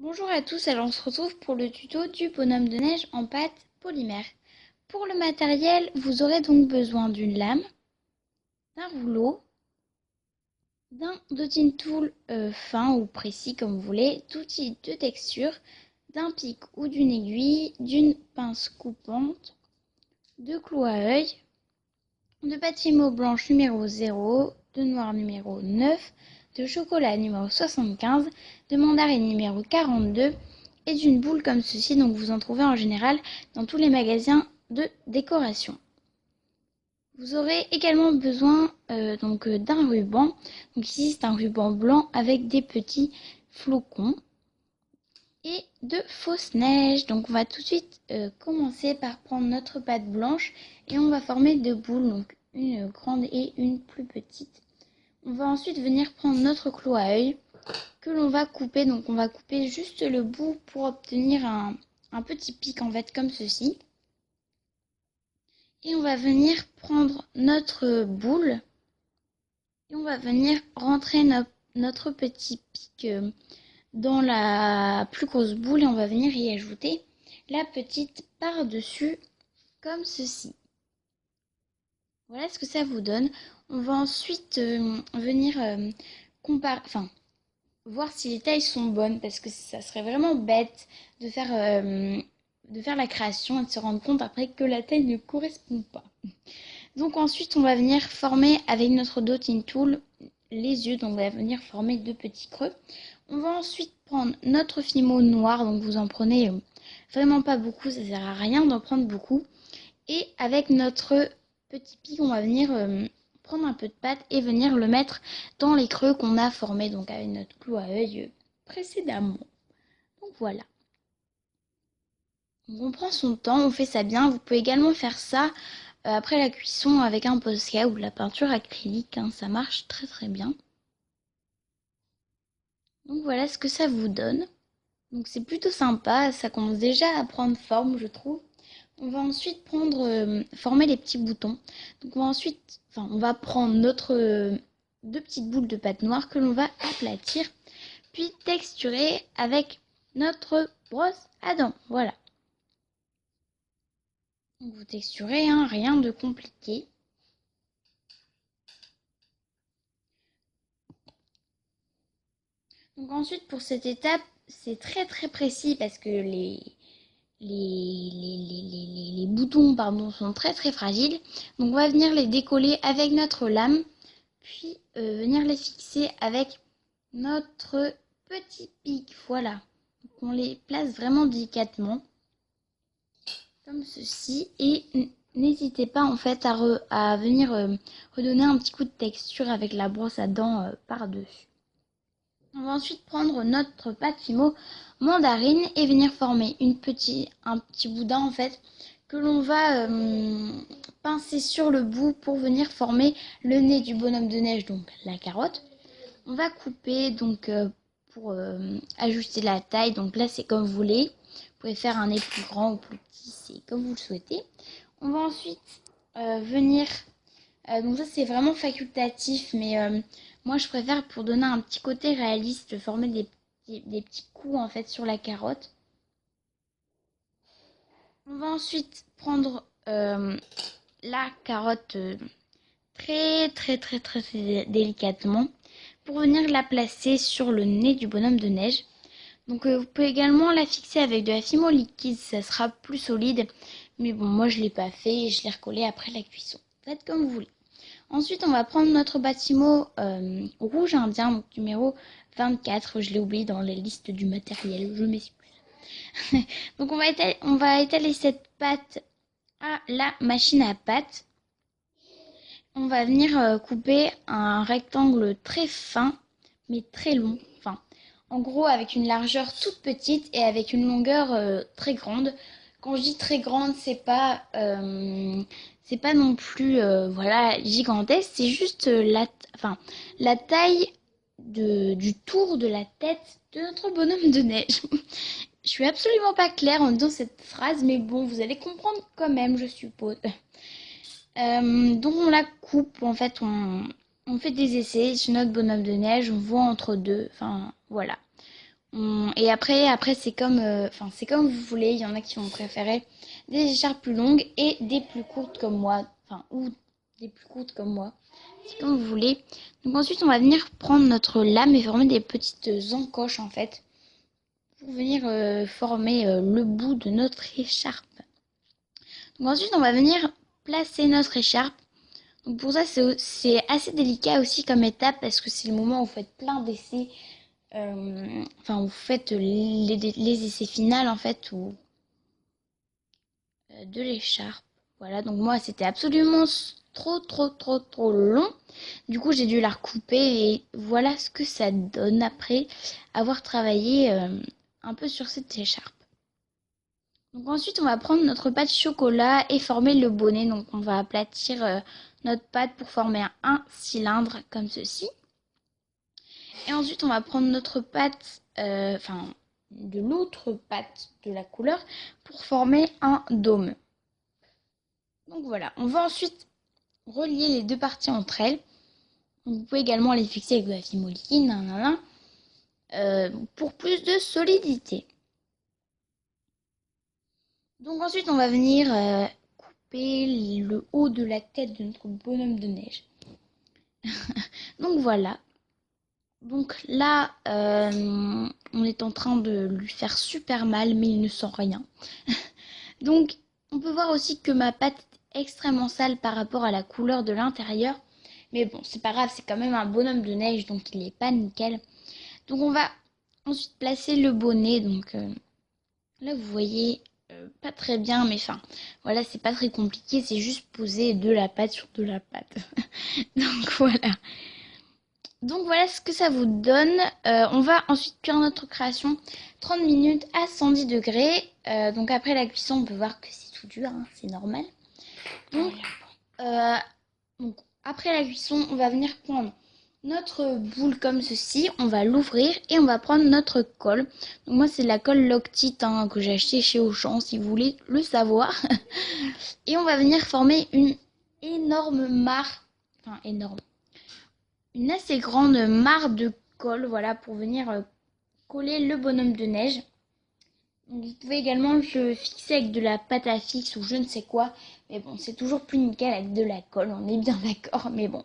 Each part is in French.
Bonjour à tous, alors on se retrouve pour le tuto du bonhomme de neige en pâte polymère. Pour le matériel, vous aurez donc besoin d'une lame, d'un rouleau, d'un dotting tool fin ou précis comme vous voulez, d'outils de texture, d'un pic ou d'une aiguille, d'une pince coupante, de clous à œil, de pâte fimo blanche numéro 0, de noir numéro 9, de chocolat numéro 75, de mandarine numéro 42 et d'une boule comme ceci. Donc vous en trouvez en général dans tous les magasins de décoration. Vous aurez également besoin d'un ruban. Donc ici c'est un ruban blanc avec des petits flocons et de fausses neiges. Donc on va tout de suite commencer par prendre notre pâte blanche et on va former deux boules, donc une grande et une plus petite. On va ensuite venir prendre notre clou à œil que l'on va couper. Donc on va couper juste le bout pour obtenir un petit pic en fait comme ceci. Et on va venir prendre notre boule et on va venir rentrer notre petit pic dans la plus grosse boule et on va venir y ajouter la petite par-dessus comme ceci. Voilà ce que ça vous donne. On va ensuite venir voir si les tailles sont bonnes parce que ça serait vraiment bête de faire la création et de se rendre compte après que la taille ne correspond pas. Donc ensuite on va venir former avec notre dotting tool les yeux, donc on va venir former deux petits creux. On va ensuite prendre notre fimo noir, donc vous en prenez vraiment pas beaucoup, ça sert à rien d'en prendre beaucoup. Et avec notre petit pic, on va venir prendre un peu de pâte et venir le mettre dans les creux qu'on a formés, donc avec notre clou à œil précédemment. Donc voilà. Donc on prend son temps, on fait ça bien. Vous pouvez également faire ça après la cuisson avec un Posca ou de la peinture acrylique, hein, ça marche très très bien. Donc voilà ce que ça vous donne. Donc c'est plutôt sympa, ça commence déjà à prendre forme je trouve. On va ensuite former les petits boutons. Donc on va prendre notre deux petites boules de pâte noire que l'on va aplatir, puis texturer avec notre brosse à dents. Voilà. Donc vous texturez, hein, rien de compliqué. Donc ensuite pour cette étape, c'est très très précis parce que les boutons sont très très fragiles. Donc on va venir les décoller avec notre lame, puis venir les fixer avec notre petit pic. Voilà. Donc on les place vraiment délicatement, comme ceci. Et n'hésitez pas en fait à venir redonner un petit coup de texture avec la brosse à dents par-dessus. On va ensuite prendre notre pâte fimo mandarine et venir former un petit boudin en fait que l'on va pincer sur le bout pour venir former le nez du bonhomme de neige, donc la carotte. On va couper donc pour ajuster la taille, donc là c'est comme vous voulez. Vous pouvez faire un nez plus grand ou plus petit, c'est comme vous le souhaitez. On va ensuite venir donc ça c'est vraiment facultatif, mais moi je préfère pour donner un petit côté réaliste, former des petits coups en fait sur la carotte. On va ensuite prendre la carotte très très très très délicatement pour venir la placer sur le nez du bonhomme de neige. Donc vous pouvez également la fixer avec de la fimo liquide, ça sera plus solide. Mais bon, moi je ne l'ai pas fait et je l'ai recollé après la cuisson. Faites comme vous voulez. Ensuite, on va prendre notre bâtiment rouge indien, donc numéro 24. Je l'ai oublié dans la liste du matériel, je m'excuse. Donc on va étaler cette pâte à la machine à pâte. On va venir couper un rectangle très fin, mais très long. Enfin, en gros, avec une largeur toute petite et avec une longueur très grande. Quand je dis très grande, c'est pas non plus voilà gigantesque. C'est juste la taille du tour de la tête de notre bonhomme de neige. Je suis absolument pas claire en disant cette phrase, mais bon, vous allez comprendre quand même, je suppose. Donc on la coupe, en fait, on fait des essais sur notre bonhomme de neige, on voit entre deux, enfin voilà. Et après c'est comme, c'est comme vous voulez. Il y en a qui vont préférer des écharpes plus longues et des plus courtes comme moi. Ou des plus courtes comme moi. C'est comme vous voulez. Donc ensuite, on va venir prendre notre lame et former des petites encoches en fait. Pour venir former le bout de notre écharpe. Donc ensuite, on va venir placer notre écharpe. Donc pour ça, c'est assez délicat aussi comme étape parce que c'est le moment où vous faites plein d'essais. Vous faites les essais finaux en fait de l'écharpe. Voilà, donc moi c'était absolument trop long. Du coup j'ai dû la recouper et voilà ce que ça donne après avoir travaillé un peu sur cette écharpe. Donc ensuite on va prendre notre pâte chocolat et former le bonnet. Donc on va aplatir notre pâte pour former un cylindre comme ceci. Et ensuite on va prendre notre pâte, de l'autre pâte de la couleur pour former un dôme. Donc voilà, on va ensuite relier les deux parties entre elles. Donc, vous pouvez également les fixer avec de la fimoline, pour plus de solidité. Donc ensuite on va venir couper le haut de la tête de notre bonhomme de neige. Donc voilà. Donc là, on est en train de lui faire super mal, mais il ne sent rien. Donc on peut voir aussi que ma pâte est extrêmement sale par rapport à la couleur de l'intérieur. Mais bon, c'est pas grave, c'est quand même un bonhomme de neige, donc il est pas nickel. Donc on va ensuite placer le bonnet. Donc là, vous voyez, pas très bien, mais voilà, c'est pas très compliqué. C'est juste poser de la pâte sur de la pâte. Donc voilà. Donc voilà ce que ça vous donne. On va ensuite cuire notre création 30 minutes à 110 degrés. Donc après la cuisson, on peut voir que c'est tout dur, hein, c'est normal. Donc, donc après la cuisson, on va venir prendre notre boule comme ceci. On va l'ouvrir et on va prendre notre colle. Donc moi c'est de la colle Loctite que j'ai acheté chez Auchan si vous voulez le savoir. Et on va venir former une énorme mare. Énorme. Une assez grande mare de colle, voilà, pour venir coller le bonhomme de neige. Donc, vous pouvez également le fixer avec de la pâte à fixe ou je ne sais quoi. Mais bon, c'est toujours plus nickel avec de la colle, on est bien d'accord, mais bon.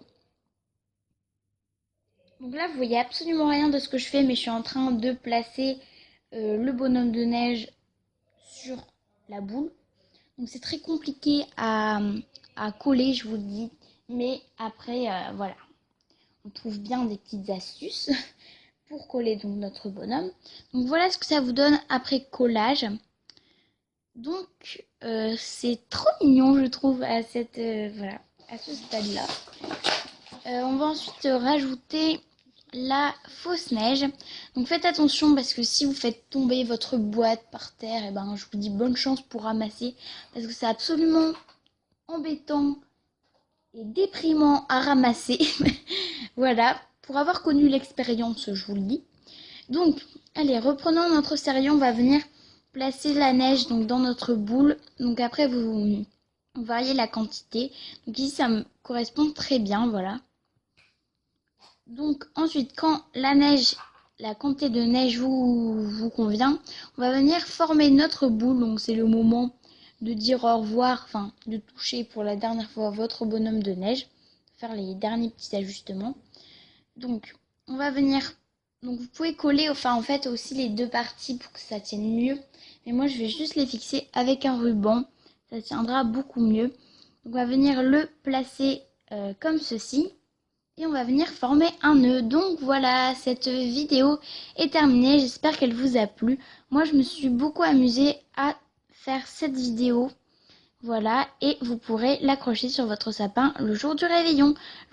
Donc là, vous voyez absolument rien de ce que je fais, mais je suis en train de placer le bonhomme de neige sur la boule. Donc c'est très compliqué à coller, je vous le dis. Mais après, voilà. On trouve bien des petites astuces pour coller donc notre bonhomme. Donc voilà ce que ça vous donne après collage. Donc c'est trop mignon je trouve à à ce stade-là. On va ensuite rajouter la fausse neige. Donc faites attention parce que si vous faites tomber votre boîte par terre, je vous dis bonne chance pour ramasser parce que c'est absolument embêtant et déprimant à ramasser. Voilà, pour avoir connu l'expérience, je vous le dis. Donc, allez, reprenons notre sérieux, on va venir placer la neige donc dans notre boule. Donc après, vous variez la quantité. Donc ici, ça me correspond très bien, voilà. Donc ensuite, quand la quantité de neige vous convient, on va venir former notre boule. Donc c'est le moment de dire au revoir, de toucher pour la dernière fois votre bonhomme de neige, faire les derniers petits ajustements. Donc on va venir, donc vous pouvez coller en fait aussi les deux parties pour que ça tienne mieux. Mais moi je vais juste les fixer avec un ruban, ça tiendra beaucoup mieux. Donc on va venir le placer comme ceci. Et on va venir former un nœud. Donc voilà, cette vidéo est terminée. J'espère qu'elle vous a plu. Moi, je me suis beaucoup amusée à faire cette vidéo. Voilà, et vous pourrez l'accrocher sur votre sapin le jour du réveillon.